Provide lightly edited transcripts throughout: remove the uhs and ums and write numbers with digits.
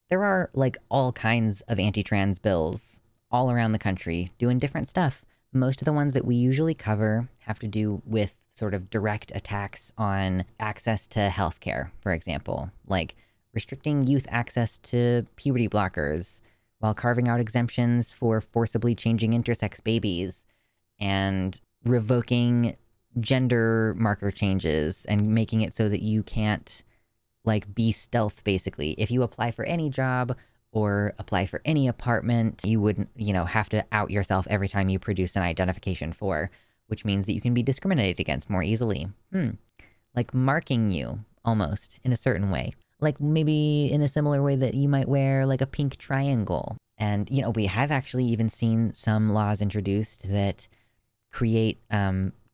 There are like all kinds of anti-trans bills all around the country doing different stuff. Most of the ones that we usually cover have to do with sort of direct attacks on access to healthcare, for example, like restricting youth access to puberty blockers while carving out exemptions for forcibly changing intersex babies and revoking gender marker changes and making it so that you can't like be stealth basically. If you apply for any job or apply for any apartment, you wouldn't, have to out yourself every time you produce an identification for, which means that you can be discriminated against more easily. Like marking you almost in a certain way. Like maybe in a similar way that you might wear like a pink triangle. And, we have actually even seen some laws introduced that create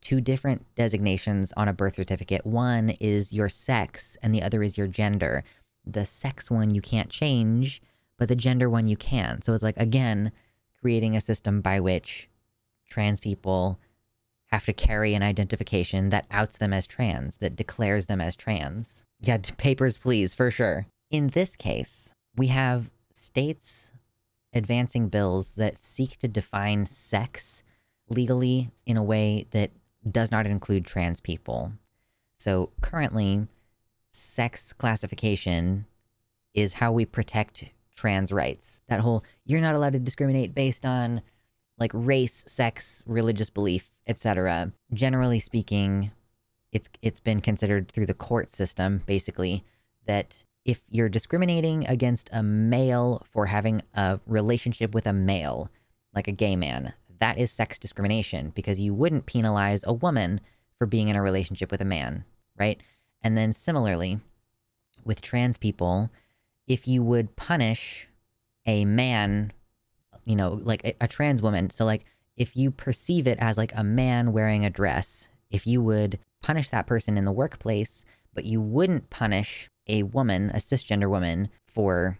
two different designations on a birth certificate. One is your sex and the other is your gender. The sex one you can't change, but the gender one you can. So it's like, again, creating a system by which trans people have to carry an identification that outs them as trans, that declares them as trans. Yeah, papers, please, for sure. In this case, we have states advancing bills that seek to define sex legally in a way that does not include trans people. So currently, sex classification is how we protect trans rights. That whole, you're not allowed to discriminate based on like race, sex, religious belief, etc. Generally speaking, it's been considered through the court system, basically, that if you're discriminating against a male for having a relationship with a male, like a gay man, that is sex discrimination because you wouldn't penalize a woman for being in a relationship with a man, right? And then similarly, with trans people, if you would punish a man, like a trans woman, so like if you perceive it as like a man wearing a dress, if you would punish that person in the workplace, but you wouldn't punish a woman, a cisgender woman, for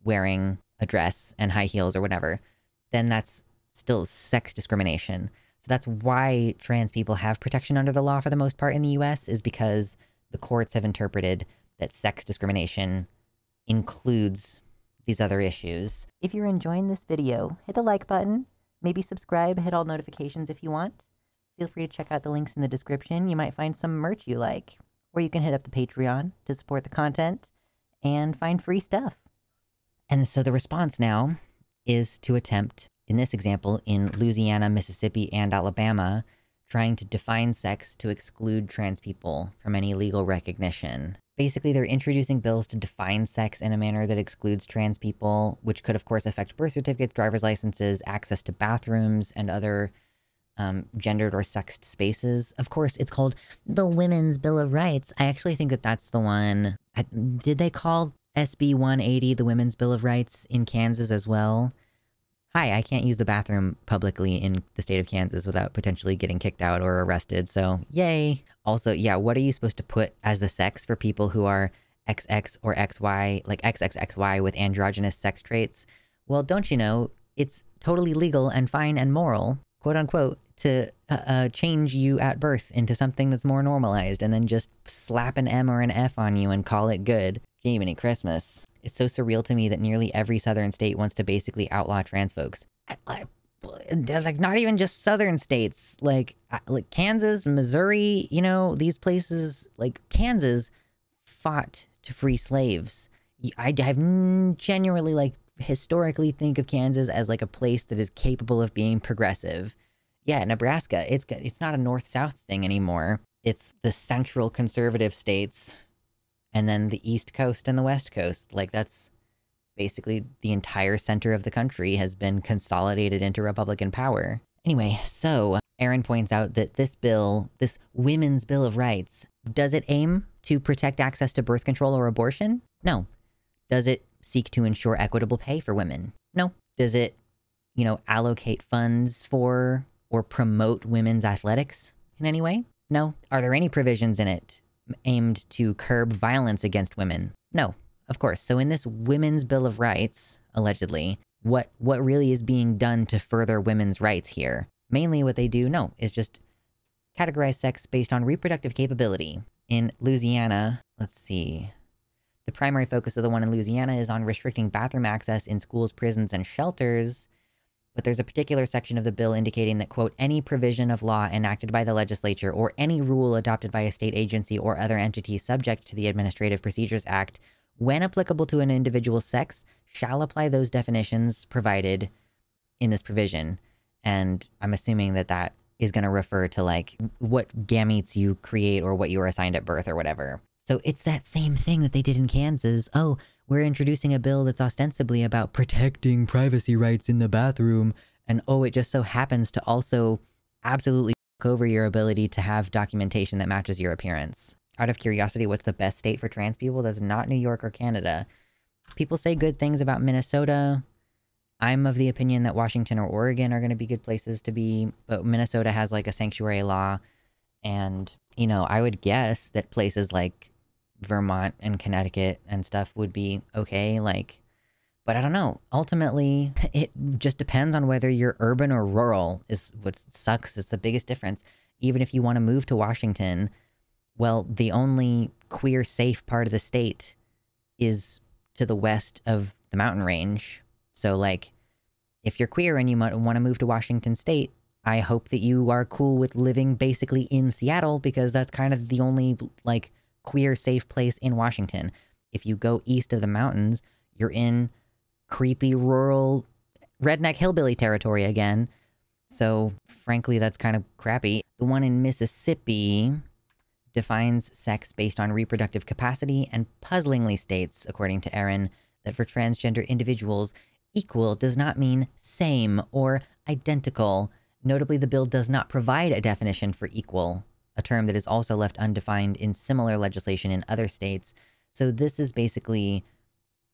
wearing a dress and high heels or whatever, then that's still sex discrimination. So that's why trans people have protection under the law for the most part in the US, is because the courts have interpreted that sex discrimination includes these other issues. If you're enjoying this video, hit the like button, maybe subscribe, hit all notifications if you want. Feel free to check out the links in the description. You might find some merch you like, or you can hit up the Patreon to support the content and find free stuff. And so the response now is to attempt, in this example, in Louisiana, Mississippi, and Alabama, trying to define sex to exclude trans people from any legal recognition. Basically, they're introducing bills to define sex in a manner that excludes trans people, which could, of course, affect birth certificates, driver's licenses, access to bathrooms, and other gendered or sexed spaces. Of course, it's called the Women's Bill of Rights. I actually think that that's the one. Did they call SB 180 the Women's Bill of Rights in Kansas as well? Hi, I can't use the bathroom publicly in the state of Kansas without potentially getting kicked out or arrested, so yay. Also, yeah, what are you supposed to put as the sex for people who are XX or XY, like XXXY with androgynous sex traits? Well, don't you know, it's totally legal and fine and moral, quote unquote, to change you at birth into something that's more normalized and then just slap an M or an F on you and call it good. Jiminy Christmas. It's so surreal to me that nearly every southern state wants to basically outlaw trans folks. There's like not even just southern states, like Kansas, Missouri, these places, like Kansas fought to free slaves. I genuinely like historically think of Kansas as like a place that is capable of being progressive. Yeah, Nebraska, it's not a north-south thing anymore. It's the central conservative states and then the East Coast and the West Coast. Like that's basically the entire center of the country has been consolidated into Republican power. Anyway, so Aaron points out that this bill, this Women's Bill of Rights, does it aim to protect access to birth control or abortion? No. Does it seek to ensure equitable pay for women? No. Does it, allocate funds for or promote women's athletics in any way? No. Are there any provisions in it aimed to curb violence against women? No, of course. So in this Women's Bill of Rights, allegedly, what really is being done to further women's rights here? Mainly what they do, no, is just categorize sex based on reproductive capability. In Louisiana, let's see. The primary focus of the one in Louisiana is on restricting bathroom access in schools, prisons, and shelters. But there's a particular section of the bill indicating that, quote, any provision of law enacted by the legislature or any rule adopted by a state agency or other entity subject to the Administrative Procedures Act, when applicable to an individual's sex, shall apply those definitions provided in this provision. And I'm assuming that that is going to refer to like what gametes you create or what you were assigned at birth or whatever. So it's that same thing that they did in Kansas. Oh, we're introducing a bill that's ostensibly about protecting privacy rights in the bathroom. And oh, it just so happens to also absolutely fuck over your ability to have documentation that matches your appearance. Out of curiosity, what's the best state for trans people that's not New York or Canada? People say good things about Minnesota. I'm of the opinion that Washington or Oregon are going to be good places to be, but Minnesota has like a sanctuary law. And, you know, I would guess that places like Vermont and Connecticut and stuff would be okay, like, but I don't know. Ultimately, it just depends on whether you're urban or rural is what sucks. It's the biggest difference. Even if you want to move to Washington, well, the only queer safe part of the state is to the west of the mountain range. So like, if you're queer and you might want to move to Washington State, I hope that you are cool with living basically in Seattle, because that's kind of the only like queer safe place in Washington. If you go east of the mountains, you're in creepy rural redneck hillbilly territory again. So frankly, that's kind of crappy. The one in Mississippi defines sex based on reproductive capacity and puzzlingly states, according to Aaron, that for transgender individuals, equal does not mean same or identical. Notably, the bill does not provide a definition for equal, a term that is also left undefined in similar legislation in other states. So this is basically,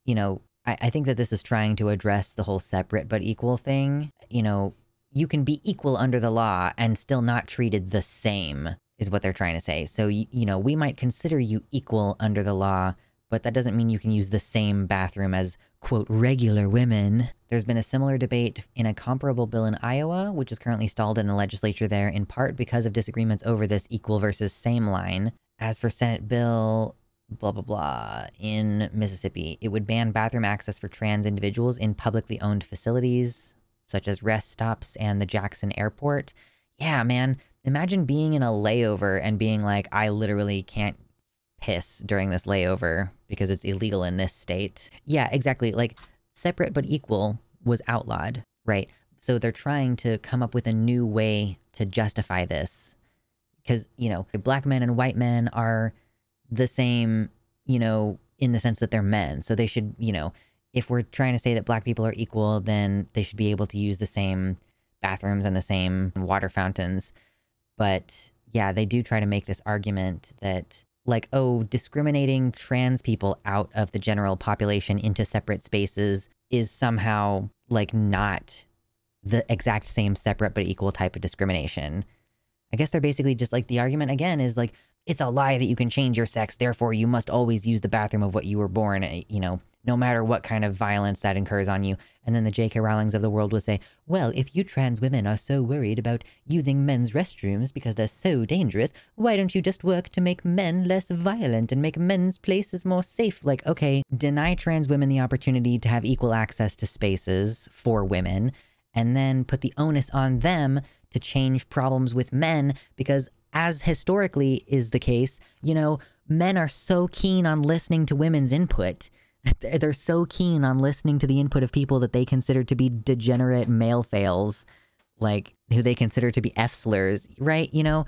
you know, I think that this is trying to address the whole separate but equal thing. You know, you can be equal under the law and still not treated the same, is what they're trying to say. So, you know, we might consider you equal under the law, but that doesn't mean you can use the same bathroom as, quote, regular women. There's been a similar debate in a comparable bill in Iowa, which is currently stalled in the legislature there, in part because of disagreements over this equal versus same line. As for Senate Bill blah, blah, blah in Mississippi, it would ban bathroom access for trans individuals in publicly owned facilities, such as rest stops and the Jackson Airport. Yeah, man, imagine being in a layover and being like, I literally can't piss during this layover because it's illegal in this state. Yeah, exactly. Like, separate but equal was outlawed, right? So they're trying to come up with a new way to justify this. Because, you know, black men and white men are the same, you know, in the sense that they're men. So they should, you know, if we're trying to say that black people are equal, then they should be able to use the same bathrooms and the same water fountains. But yeah, they do try to make this argument that, like, oh, discriminating trans people out of the general population into separate spaces is somehow, like, not the exact same separate but equal type of discrimination. I guess they're basically just like, the argument again is like, it's a lie that you can change your sex, therefore you must always use the bathroom of what you were born, you know, no matter what kind of violence that incurs on you. And then the J.K. Rowlings of the world will say, well, if you trans women are so worried about using men's restrooms because they're so dangerous, why don't you just work to make men less violent and make men's places more safe? Like, okay, deny trans women the opportunity to have equal access to spaces for women, and then put the onus on them to change problems with men, because as historically is the case, you know, men are so keen on listening to women's input. They're so keen on listening to the input of people that they consider to be degenerate male fails, like who they consider to be F-slurs, right? You know,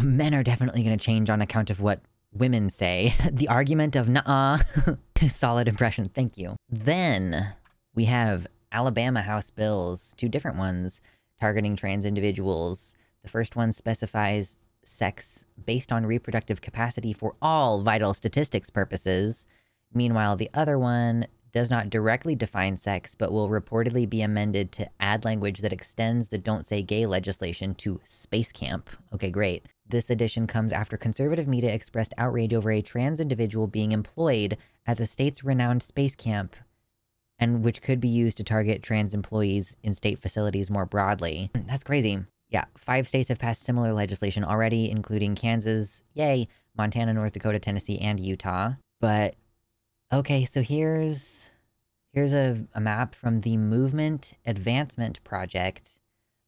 men are definitely going to change on account of what women say. The argument of nuh-uh. Solid impression. Thank you. Then we have Alabama House bills, two different ones targeting trans individuals. The first one specifies sex based on reproductive capacity for all vital statistics purposes. Meanwhile, the other one does not directly define sex, but will reportedly be amended to add language that extends the Don't Say Gay legislation to space camp. Okay, great. This addition comes after conservative media expressed outrage over a trans individual being employed at the state's renowned space camp, and which could be used to target trans employees in state facilities more broadly. That's crazy. Yeah, 5 states have passed similar legislation already, including Kansas, yay, Montana, North Dakota, Tennessee, and Utah. But Okay, so here's a map from the Movement Advancement Project.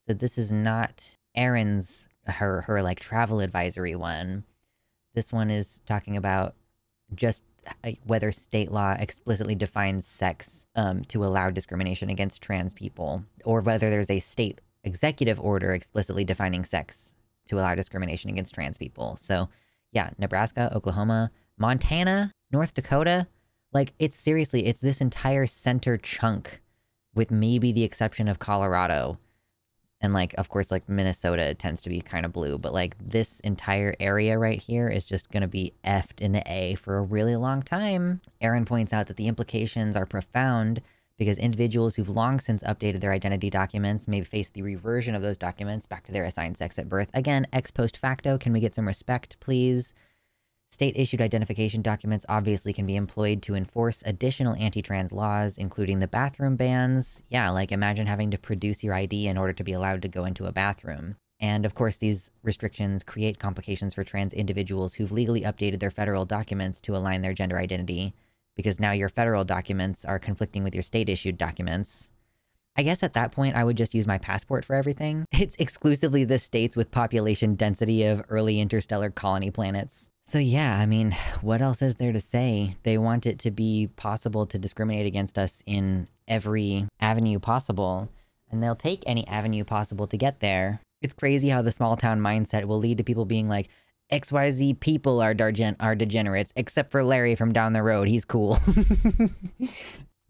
So this is not Erin's, her like travel advisory one. This one is talking about just whether state law explicitly defines sex to allow discrimination against trans people, or whether there's a state executive order explicitly defining sex to allow discrimination against trans people. So yeah, Nebraska, Oklahoma, Montana, North Dakota, like it's seriously, it's this entire center chunk with maybe the exception of Colorado. And like, of course, like Minnesota tends to be kind of blue, but like this entire area right here is just going to be effed in the A for a really long time. Erin points out that the implications are profound because individuals who've long since updated their identity documents may face the reversion of those documents back to their assigned sex at birth. Again, ex post facto, can we get some respect, please? State-issued identification documents obviously can be employed to enforce additional anti-trans laws, including the bathroom bans. Yeah, like imagine having to produce your ID in order to be allowed to go into a bathroom. And of course, these restrictions create complications for trans individuals who've legally updated their federal documents to align their gender identity, because now your federal documents are conflicting with your state-issued documents. I guess at that point, I would just use my passport for everything. It's exclusively the states with population density of early interstellar colony planets. So yeah, I mean, what else is there to say? They want it to be possible to discriminate against us in every avenue possible, and they'll take any avenue possible to get there. It's crazy how the small town mindset will lead to people being like, XYZ people are degenerates, except for Larry from down the road, he's cool.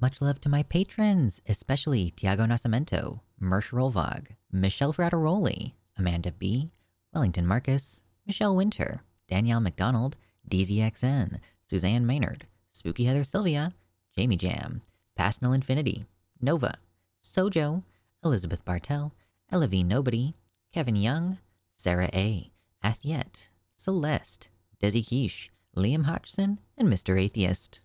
Much love to my patrons, especially Tiago Nascimento, Mersh Rolvog, Michelle Frattaroli, Amanda B., Wellington Marcus, Michelle Winter, Danielle McDonald, DZXN, Suzanne Maynard, Spooky Heather Sylvia, Jamie Jam, Pasnell Infinity, Nova, Sojo, Elizabeth Bartell, Ella V. Nobody, Kevin Young, Sarah A., Athiet, Celeste, Desi Quiche, Liam Hodgson, and Mr. Atheist.